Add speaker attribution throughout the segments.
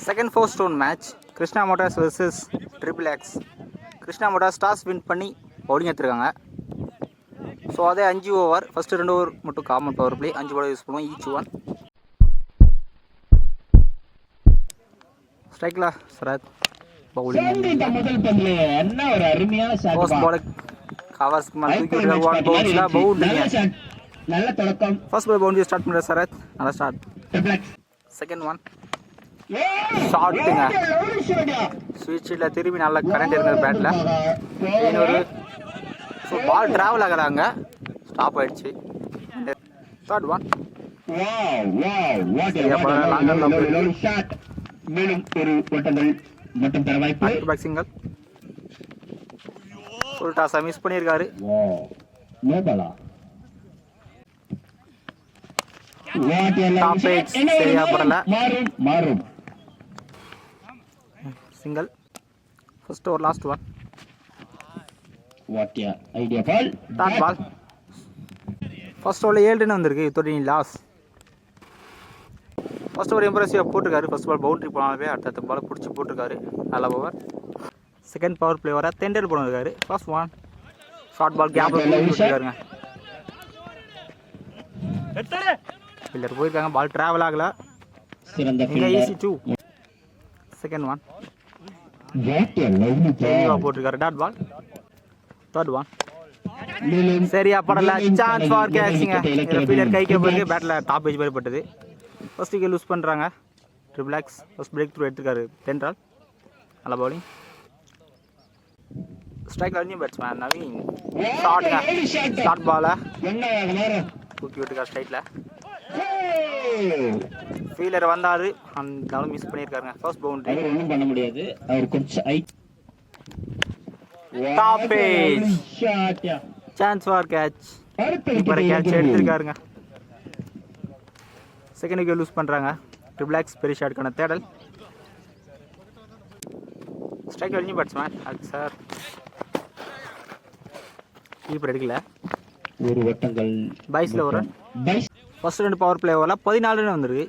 Speaker 1: Second 4 stone match Krishna Motors vs triple X. Krishna Motors toss win பண்ணி bowling எடுத்துருக்காங்க. So அதே 5 over, first 2 over மட்டும் common power play, 5 ball use பண்ணுவோம் each one. ஸ்ட்ரைக்கில் Sarath bowling first ball கவர்ஸ்க்கு மேலே தூக்கி விட்டுருக்காரு. ஒன் பவுன்ஸில் பவுண்டரி.
Speaker 2: நல்ல தொடக்கம்.
Speaker 1: ஃபர்ஸ்ட் பால் பவுண்டரி ஸ்டார்ட் பண்ணுற சரத், நல்லா ஸ்டார்ட். செகண்ட் ஒன் ஷாட்டுங்க, ஸ்வீட் ஷீட்டில் திரும்பி நல்லா கரண்ட் இருந்தது பேட்டில். இன்னொரு ஸோ பால் ட்ராவல் ஆகலாங்க, ஸ்டாப் ஆயிடுச்சு. Third one single. ஃபுல் டாஸை மிஸ் பண்ணியிருக்காரு. சரியா படல. Single. First over last one. Dot ball. First ஓவரில் 7 ரன் வந்திருக்கு, இத்தோட லாஸ். ஃபர்ஸ்ட் ஓவர் இம்ப்ரெசிவாக போட்டிருக்காரு. ஃபர்ஸ்ட் பால் பவுண்டரி போனாலே அடுத்த பால் பிடிச்சி போட்டிருக்காரு. நல்ல ஓவர். செகண்ட் பவர் பிளே வர தெண்டல் போனிருக்காரு. ஃபர்ஸ்ட் ஒன் ஷார்ட் பால் கேப்பில் போட்டுருக்காருங்க. பில்லர் போயிருக்காங்க, பால் ட்ராவல் ஆகல. இங்கே ஈஸி 2. செகண்ட் ஒன் தெளிவாக போட்டிருக்காரு. Dot ball. தேர்ட் ஒன் சரியா படல. Chance for catching. பில்லர் கைக்கு போயிருக்கு, பேட்டில் டாப் ஏஜ் மாதிரி பட்டது. ஃபர்ஸ்ட் விக்கெட் லூஸ் பண்ணுறாங்க triple X. First breakthrough எடுத்துருக்காரு தென்றால். நல்ல bowling. Strike new batsman Naveen. ஷார்ட்டுங்க, ஷார்ட் பாலை தூக்கி விட்டுருக்காரு ஸ்ட்ரைட்டில். ஃபீல்டர் வந்தாரு, அந்த மிஸ் பண்ணியிருக்காருங்க. First boundary.
Speaker 2: ஒன்றும் பண்ண முடியாது, அவர் கொஞ்சம்
Speaker 1: top age. Chance for catch. இப்போ கேட்ச் எடுத்திருக்காருங்க. செகண்ட் விக்கெட் லூஸ் பண்ணுறாங்க ட்ரிபிள் எக்ஸ். பெரிய ஷாட்டுக்கான தேடல். ஸ்ட்ரைக் நியூ பேட்ஸ்மேன் அது சார். கீப்பர் எடுக்கல.
Speaker 2: ஒரு வட்டங்கள்
Speaker 1: பைஸில் ஒரு ஃபர்ஸ்ட் 2 பவர் பிளே ஓவரில் 14 ரன் வந்திருக்கு.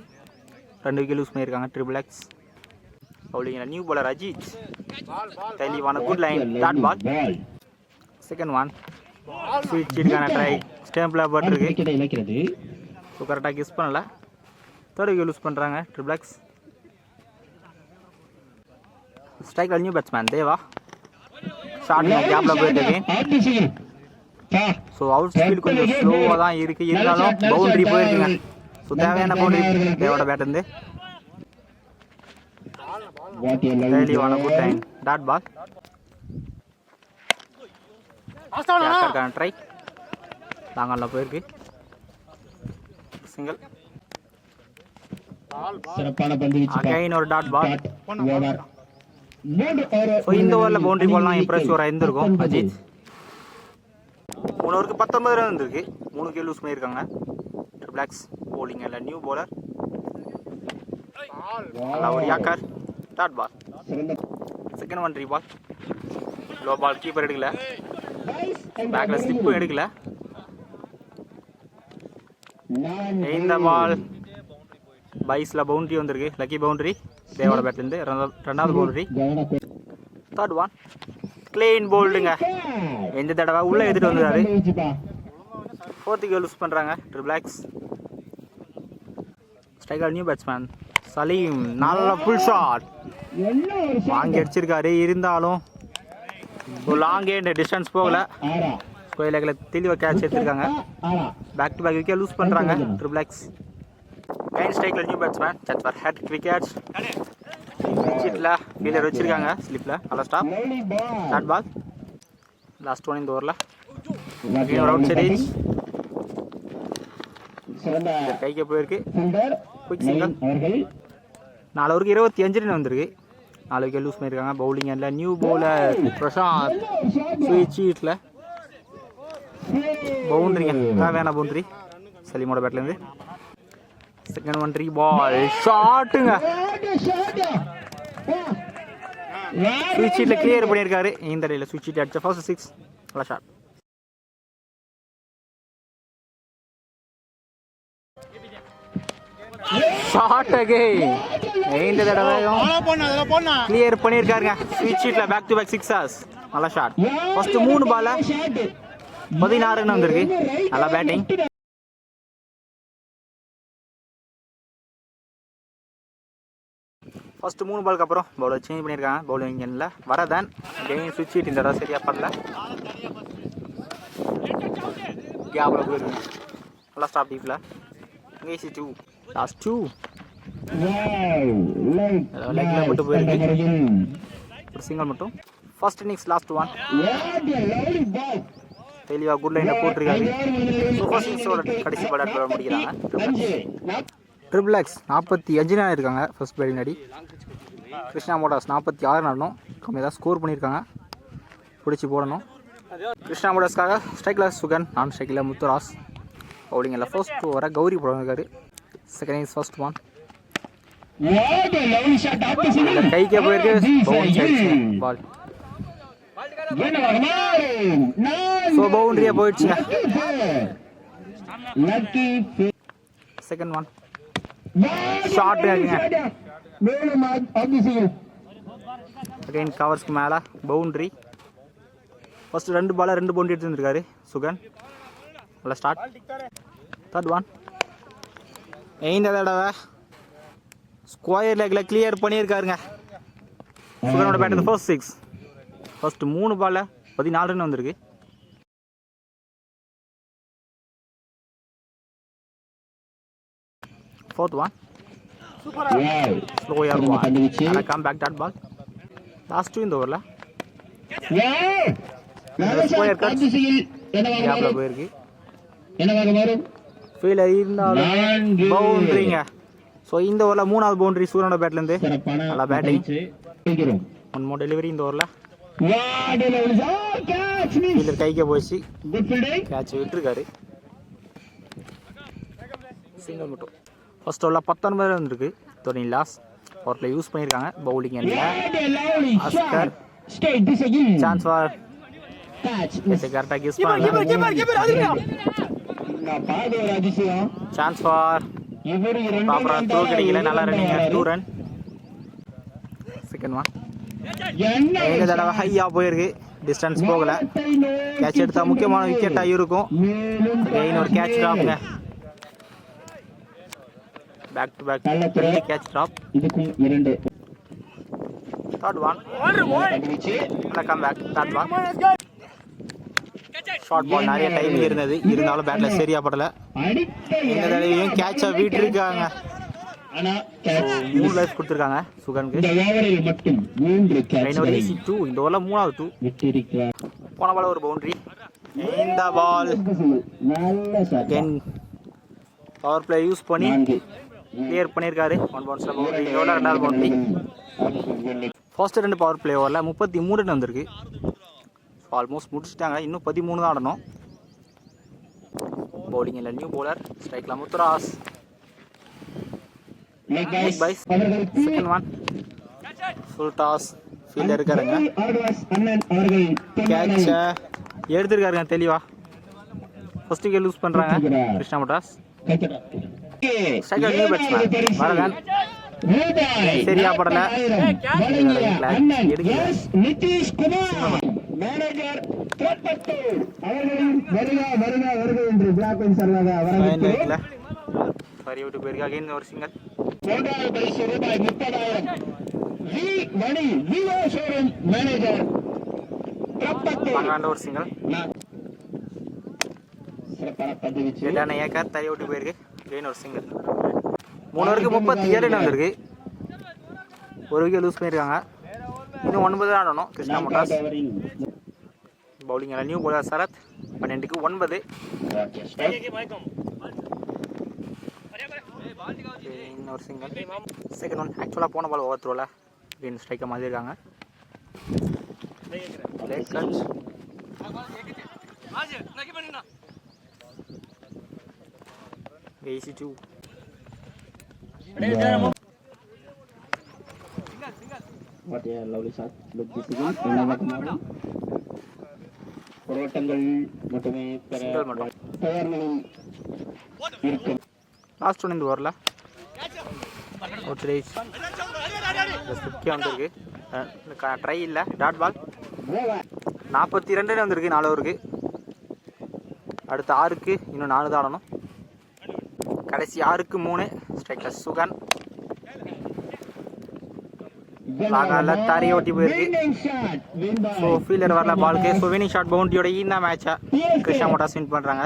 Speaker 1: 2 விக்கெட் லூஸ் பண்ணியிருக்காங்க ட்ரிபிள் எக்ஸ். பவுலிங்கில் நியூ பாலர் அஜித். தெளிவான good line. Dot ball. Second one sweet ஷீட்டுக்கான ட்ரை. ஸ்டேம்பில் போட்டிருக்கு. ஸோ கரெக்டாக கிஸ் பண்ணல. தேர்ட் விக்கெட் லூஸ் பண்ணுறாங்க triple X. Strike new batsman Deva. Short கேப்பில் போயிட்டு. ஸோ அவுட் ஸ்பீட் கொஞ்சம் ஸ்லோவாக தான் இருக்குது, இருந்தாலும் பவுண்டரி போயிருக்குங்க. ஸோ தேவையான பவுண்டரி தேவோட பேட் இருந்து. தெளிவான good time. Dot ball. Try லாங்கால போயிருக்கு. சிங்கிள். அகைன் ஒரு டாட் பால். ஸோ இந்த ஓவரில் பவுண்டரி பால்லாம் இம்ப்ரெசிவராக இருந்திருக்கும் அஜித். 3 ஓவருக்கு 19 ரன் வந்திருக்கு. 3 விக்கெட் லூஸ் பண்ணியிருக்காங்க ட்ரிபிள் எக்ஸ். பவுலிங் இல்லை நியூ பவுலர். ஒரு yorker. Dot ball. Second one ரீ பால். Low ball. கீப்பர் எடுக்கல. பேக்கில் ஸ்லிப்பும் எடுக்கல. இந்த பால் பைஸில் பவுண்டரி வந்திருக்கு. லக்கி பவுண்டரி தேவோட பேட்லேருந்து. 2வது பவுண்டரி. தேர்ட் ஒன் கிளீன் போல்டுங்க. எந்த தடவை உள்ளே எடுத்துகிட்டு வந்துருக்காரு. 4th விக்கெட் லூஸ் பண்ணுறாங்க triple X. Striker new batsman Saleem. நல்ல ஃபுல் ஷாட் வாங்கி அடிச்சிருக்காரு. இருந்தாலும் லாங் ஏண்ட் டிஸ்டன்ஸ் போகல. ஸ்கொயர் லெக்கில் தெளிவாக கேட்ச் எடுத்திருக்காங்க. Back to back wicket loose பண்ணுறாங்க ட்ரிபிள் எக்ஸ். கைன் ஸ்ட்ரைக்கில் new batsman chance for hat wickets. சீட்டில் ஃபீல்டர் வச்சிருக்காங்க ஸ்லிப்பில். நல்லா stop. Dot ball. Last one இந்த ஓவரில். ஒரு அவுட் சைட் கைக்கு போயிருக்கு. Quick single. 4 ஓவருக்கு 25 ரன் வந்திருக்கு. 4 விக்கெட் லூஸ் பண்ணியிருக்காங்க. பவுலிங் இல்லை நியூ பவுலர் பிரசாந்த். ஸ்வீட் ஷீட்டில் பவுண்டரிங்க. தேவையான பவுண்டரி சலீமோட பேட்லேருந்து. செகண்ட் ஒன் ரீ பால். ஷாட்டுங்க. ஸ்விட்ச் ஷீட்டில் கிளியர் பண்ணியிருக்காரு. இந்த இடையில ஸ்விட்ச் ஷீட் அடிச்ச ஃபர்ஸ்ட் 6. நல்லா ஷாட். Shot again. இந்த தடவையும் கிளியர் பண்ணியிருக்காருங்க. ஸ்வீட் ஷீட்டில் பேக் டு பேக் சிக்ஸர்ஸ். நல்ல ஷாட். ஃபர்ஸ்ட் 3 பால் 16 ரன் வந்திருக்கு. நல்லா பேட்டிங். ஃபர்ஸ்ட் 3 பாலுக்கு அப்புறம் பவுலர் சேஞ்ச் பண்ணியிருக்காங்க. பவுலிங் இல்லை வரதன் கெயின் ஸ்விட்ச் ஷீட் இந்த தடவை சரியாக பண்ணல. கேப்பில் போயிருக்கு. நல்லா ஸ்டாப் டீப்பில். இங்கே 2 லாஸ்ட் 2 லெக்கில் மட்டும் போயிருக்கு. ஒரு சிங்கிள் மட்டும். ஃபர்ஸ்ட் இன்னிங்ஸ் லாஸ்ட் 1 தெளிவாக குட் லைனில் போட்டிருக்காரு. சூப்பர் சிக்ஸோட கடைசி பால் எடுத்து முடிக்கிறாங்க. ட்ரிபிள் எக்ஸ் 45 ரன் இருக்காங்க ஃபர்ஸ்ட் பேட்டிங் அடி. கிருஷ்ணா மோட்டார்ஸ் 46 ரன்னும் கம்மியாக தான் ஸ்கோர் பண்ணியிருக்காங்க. பிடிச்சி போடணும். கிருஷ்ணா மோட்டார்ஸ்க்காக ஸ்ட்ரைக்கில் சுகன், நான் ஸ்ட்ரைக்கில் முத்துராஸ். பவுலிங் இல்லை ஃபர்ஸ்ட் ஓவரை கௌரி போடுறாரு. செகண்ட் இன்னிங்ஸ் ஃபர்ஸ்ட் 1 கைக்கே போயிருக்கு. பால் ஸோ பவுண்டரியாக போயிடுச்சுங்க. செகண்ட் 1 ஷார்ட் அகைன் கவர்ஸ்க்கு மேலே பவுண்ட்ரி. ஃபர்ஸ்ட் 2 பால் 2 பவுண்டரி எடுத்துருக்காரு சுகன். நல்லா ஸ்டார்ட். தேர்ட் 1 இந்த தடவை ஸ்கொயர் லெக்கில் கிளியர் பண்ணியிருக்காருங்க சுகனோட bat. First 6 first 3 ball 14 run வந்திருக்கு. Fourth 1 slower ball come back dot ball. Last 2 இந்த ஓவரில் ஸ்கொயர் கட் கேப்பில் போயிருக்கு. ஃபீல்டர் இருந்தாலும் பவுண்டரிங்க. ஸோ இந்த ஓவரில் 3வது பவுண்டரி சூரனோட பேட்லேருந்து. நல்லா பேட்டிங். 1 மோர் டெலிவரி இந்த ஓவரில். ஃபீல்டர் கைக்கே போயிடுச்சு. கேட்ச் விட்டுருக்காரு. சிங்கிள் மட்டும். ஃபர்ஸ்ட் ஓவரில் 19 ரன் வந்துருக்கு. தோனி லாஸ் பவர் பிளே யூஸ் பண்ணியிருக்காங்க. பவுலிங் எண்ணில் ஆஸ்கர் சான்ஸ் ஃபார் கரெக்டாக கெஸ் பண்ணலாம். சான்ஸ் ஃபார் ப்ராப்பராக த்ரோ கிடைக்கல. நல்லா ரன்னிங் 2 ரன். செகண்ட் 1 இந்த தடவை ஹையாக போயிருக்கு. டிஸ்டன்ஸ் போகல. கேட்ச் எடுத்தால் முக்கியமான விக்கெட்டாக இருக்கும். ஒரு கேட்ச் ட்ராப்ங்க. Back to back 2 catch drop. Third 1 come back. Third 1 short ball. நிறைய டைம் இருந்தது, இருந்தாலும் பேட்ல சரியா படல. இந்த தடவையும் கேட்சை விட்டுருக்காங்க. 3 லைஃப் கொடுத்துருக்காங்க சுகனுக்கு. இந்த ஓவரில் 3வது 2. போன பால் ஒரு பவுண்டரி. இந்த பால் பவர் பிளே யூஸ் பண்ணி கிளியர் பண்ணியிருக்காரு. 1 பவுன்ஸில் பவுண்டரி. இந்த ஓவரில் 2வது பவுண்டரி. ஃபர்ஸ்ட் 2 பவர் பிளே ஓவரில் 33 ரன் வந்திருக்கு. ஆல்மோஸ்ட் முடிச்சுட்டாங்க. இன்னும் 13 தான் ஆடணும். பவுலிங் இல்லை நியூ பவுலர். ஸ்ட்ரைக்கில் Muthuras. Second 1 full toss. Fielder இருக்காருங்க. கேட்சை எடுத்துருக்காருங்க தெளிவா. ஃபர்ஸ்ட் விக்கெட் லூஸ் பண்ணுறாங்க Krishna Motors. Striker new batsman Varadhan சரியா படல. ஒரு சிங்கல். ஒரு சிங்கல். ஏக்கர் தறி விட்டு போயிருக்கு. ஒரு சிங்கல். 3 ஓவருக்கு 37 ரன் வந்திருக்கு. ஒரு விக்கெட் லூஸ் பண்ணியிருக்காங்க. இன்னும் 9 தான் ஆடணும் Krishna Motors. Bowling new bowler Sarath. 12க்கு 9. இன்னொரு சிங்கிள். செகண்ட் 1 ஆக்சுவலாக போன பால் ஓவர் த்ரோவில் கிரீன் ஸ்ட்ரைக்கை மாற்றிருக்காங்க.
Speaker 2: What a lovely shot. Look this again. போராட்டங்கள் மட்டுமே
Speaker 1: லாஸ்ட் ஒன் இந்த ஓவரில் அவுட் ரேஸ் முக்கியம் வந்திருக்கு. ட்ரை இல்லை, டாட் பால். 42 வந்திருக்கு 4 ஓவருக்கு. அடுத்த 6க்கு இன்னும் 4 தான் ஆடணும். கடைசி 6க்கு 3. ஸ்ட்ரைக்கர் சுகன் லாங்கால தரையை ஒட்டி போயிருக்கு. ஸோ ஃபீல்டர் வரல பாலுக்கு. ஸோ வினிங் ஷாட் பவுண்டரியோட இந்த மேட்சை கிருஷ்ணா மோட்டார்ஸ் வின் பண்ணுறாங்க.